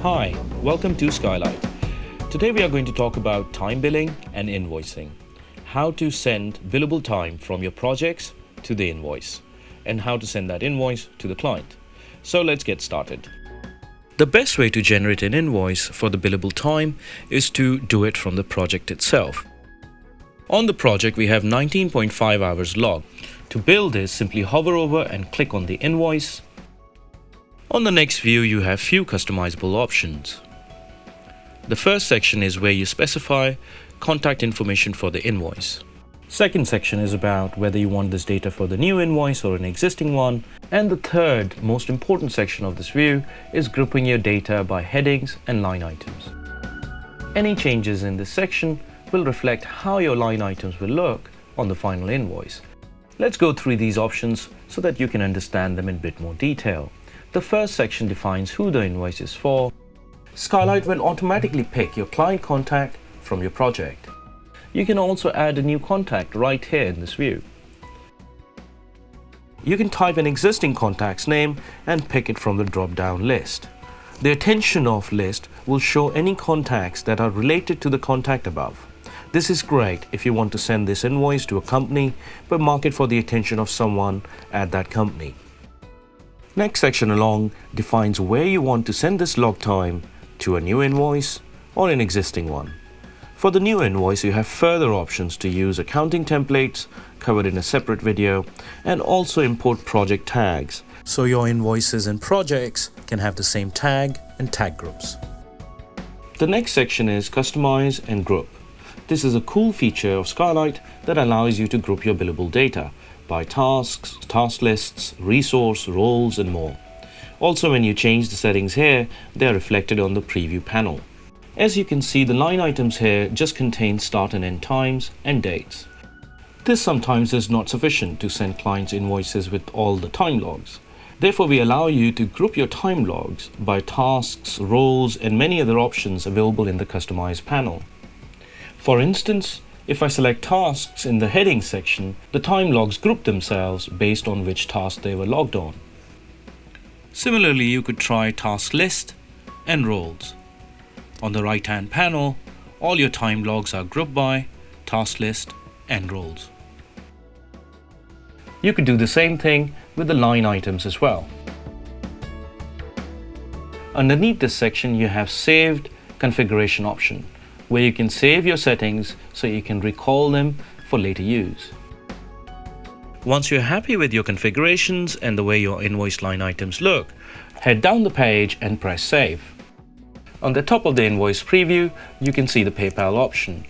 Hi, welcome to Skylight. Today we are going to talk about time billing and invoicing, how to send billable time from your projects to the invoice, and how to send that invoice to the client. So let's get started. The best way to generate an invoice for the billable time is to do it from the project itself. On the project, we have 19.5 hours logged. To build this, simply hover over and click on the invoice. On the next view, you have few customizable options. The first section is where you specify contact information for the invoice. Second section is about whether you want this data for the new invoice or an existing one. And the third most important section of this view is grouping your data by headings and line items. Any changes in this section will reflect how your line items will look on the final invoice. Let's go through these options so that you can understand them in a bit more detail. The first section defines who the invoice is for. Skylight will automatically pick your client contact from your project. You can also add a new contact right here in this view. You can type an existing contact's name and pick it from the drop-down list. The attention of list will show any contacts that are related to the contact above. This is great if you want to send this invoice to a company but mark it for the attention of someone at that company. Next section along defines where you want to send this log time to a new invoice or an existing one. For the new invoice, you have further options to use accounting templates covered in a separate video and also import project tags, so your invoices and projects can have the same tag and tag groups. The next section is customize and group. This is a cool feature of Skylight that allows you to group your billable data by tasks, task lists, resource, roles, and more. Also, when you change the settings here, they are reflected on the preview panel. As you can see, the line items here just contain start and end times and dates. This sometimes is not sufficient to send clients invoices with all the time logs. Therefore, we allow you to group your time logs by tasks, roles, and many other options available in the Customize panel. For instance, if I select tasks in the heading section, the time logs group themselves based on which task they were logged on. Similarly, you could try task list and roles. On the right-hand panel, all your time logs are grouped by task list and roles. You could do the same thing with the line items as well. Underneath this section, you have saved configuration option, where you can save your settings so you can recall them for later use. Once you're happy with your configurations and the way your invoice line items look, head down the page and press Save. On the top of the invoice preview, you can see the PayPal option.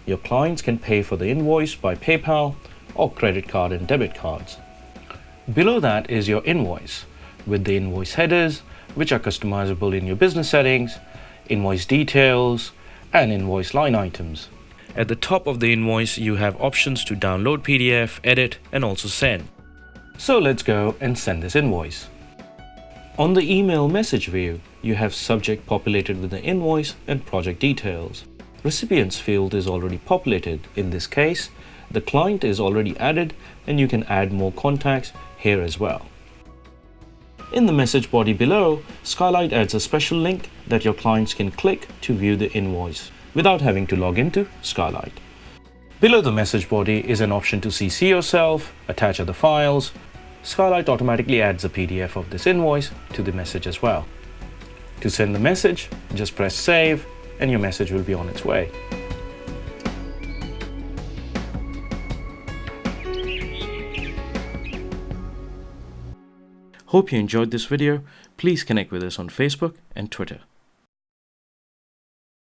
Your clients can pay for the invoice by PayPal or credit card and debit cards. Below that is your invoice, with the invoice headers, which are customizable in your business settings, invoice details, and invoice line items. At the top of the invoice, you have options to download PDF, edit, and also send. So let's go and send this invoice. On the email message view, you have subject populated with the invoice and project details. Recipients field is already populated. In this case, the client is already added, and you can add more contacts here as well. In the message body below, Skylight adds a special link that your clients can click to view the invoice without having to log into Skylight. Below the message body is an option to CC yourself, attach other files. Skylight automatically adds a PDF of this invoice to the message as well. To send the message, just press Save and your message will be on its way. Hope you enjoyed this video. Please connect with us on Facebook and Twitter.